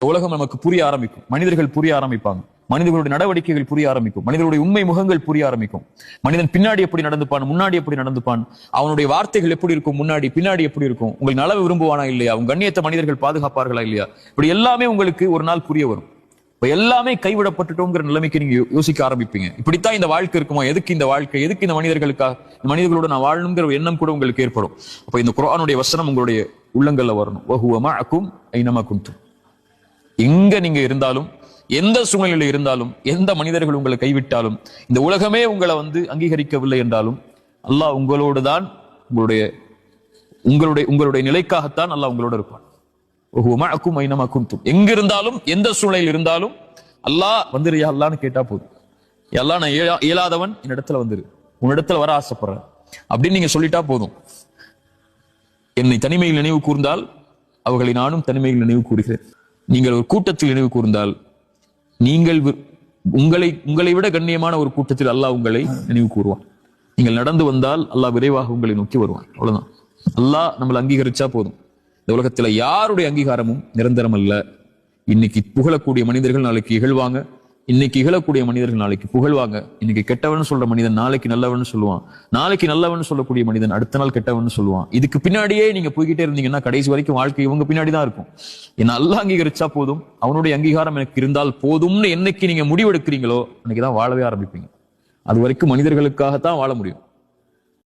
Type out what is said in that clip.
உலகம் நமக்கு புரிய ஆரம்பிக்கும். மனிதர்கள் புரிய ஆரம்பிப்பாங்க. மனிதர்களுடைய நடவடிக்கைகள் புரிய ஆரம்பிக்கும். மனிதனுடைய உண்மை முகங்கள் புரிய ஆரம்பிக்கும். மனிதன் பின்னாடி எப்படி நடந்துப்பான், முன்னாடி எப்படி நடந்துப்பான், அவனுடைய வார்த்தைகள் எப்படி இருக்கும், முன்னாடி பின்னாடி எப்படி இருக்கும், உங்களுக்கு நலவு விரும்புவானா இல்லையா, உங்க கண்ணியத்தை மனிதர்கள் பாதுகாப்பார்களா இல்லையா, இப்படி எல்லாமே உங்களுக்கு ஒரு நாள் புரிய வரும். இப்ப எல்லாமே கைவிடப்பட்டுட்டோங்கிற நிலைமைக்கு நீங்க யோசிக்க ஆரம்பிப்பீங்க. இப்படித்தான் இந்த வாழ்க்கை இருக்குமா, எதுக்கு இந்த வாழ்க்கை, எதுக்கு இந்த மனிதர்களுக்காக, இந்த மனிதர்களோட நான் வாழணுங்கிற ஒரு எண்ணம் கூட உங்களுக்கு ஏற்படும். அப்ப இந்த குர்ஆனுடைய வசனம் உங்களுடைய உள்ளங்கள்ல வரணும். வஹுவ மஅக்கும் ஐனமா குன்தும். எங்க நீங்க இருந்தாலும், எந்த சூழ்நிலையில இருந்தாலும், எந்த மனிதர்கள் உங்களை கைவிட்டாலும், இந்த உலகமே உங்களை அங்கீகரிக்கவில்லை என்றாலும், அல்லாஹ் உங்களோடு தான், உங்களுடைய நிலைக்காகத்தான் அல்லாஹ் உங்களோட இருப்பான். எங்க இருந்தாலும், எந்த சூழ்நிலையில் இருந்தாலும் அல்லாஹ் வந்துரு யா அல்லாஹ்னு கேட்டா போதும். எல்லாம் நான் இயலாதவன், என்னிடத்துல வந்துரு, உன்னிடத்துல வர ஆசைப்படுறேன் அப்படின்னு நீங்க சொல்லிட்டா போதும். என்னை தனிமையில் நினைவு கூர்ந்தால் அவர்களை நானும் தனிமையில் நினைவு கூறுகிறேன். நீங்கள் ஒரு கூட்டத்தில் நினைவு கூர்ந்தால், நீங்கள் உங்களை விட கண்ணியமான ஒரு கூட்டத்தில் அல்லாஹ் உங்களை நினைவு கூறுவான். நீங்கள் நடந்து வந்தால் அல்லாஹ் விரைவாக உங்களை நோக்கி வருவான். அவ்வளவுதான். அல்லாஹ் நம்மளை அங்கீகரிச்சா போதும். இந்த உலகத்துல யாருடைய அங்கீகாரமும் நிரந்தரம் அல்ல. இன்னைக்கு புகழக்கூடிய மனிதர்கள் நாளைக்கு இகழ்வாங்க. இன்னைக்கு இகழக்கூடிய மனிதர்கள் நாளைக்கு புகழ்வாங்க. இன்னைக்கு கெட்டவன் சொல்ற மனிதன் நாளைக்கு நல்லவன் சொல்லுவான். நாளைக்கு நல்லவன் சொல்லக்கூடிய மனிதன் அடுத்த நாள் கெட்டவன் சொல்லுவான். இதுக்கு பின்னாடியே நீங்க போய்கிட்டே இருந்தீங்கன்னா கடைசி வரைக்கும் வாழ்க்கை இவங்க பின்னாடிதான் இருக்கும். என்ன அல்லாஹ் அங்கீகரிச்சா போதும், அவனுடைய அங்கீகாரம் எனக்கு இருந்தால் போதும்னு என்னைக்கு நீங்க முடிவெடுக்கிறீங்களோ அன்னைக்குதான் வாழவே ஆரம்பிப்பீங்க. அது வரைக்கும் மனிதர்களுக்காகத்தான் வாழ முடியும்.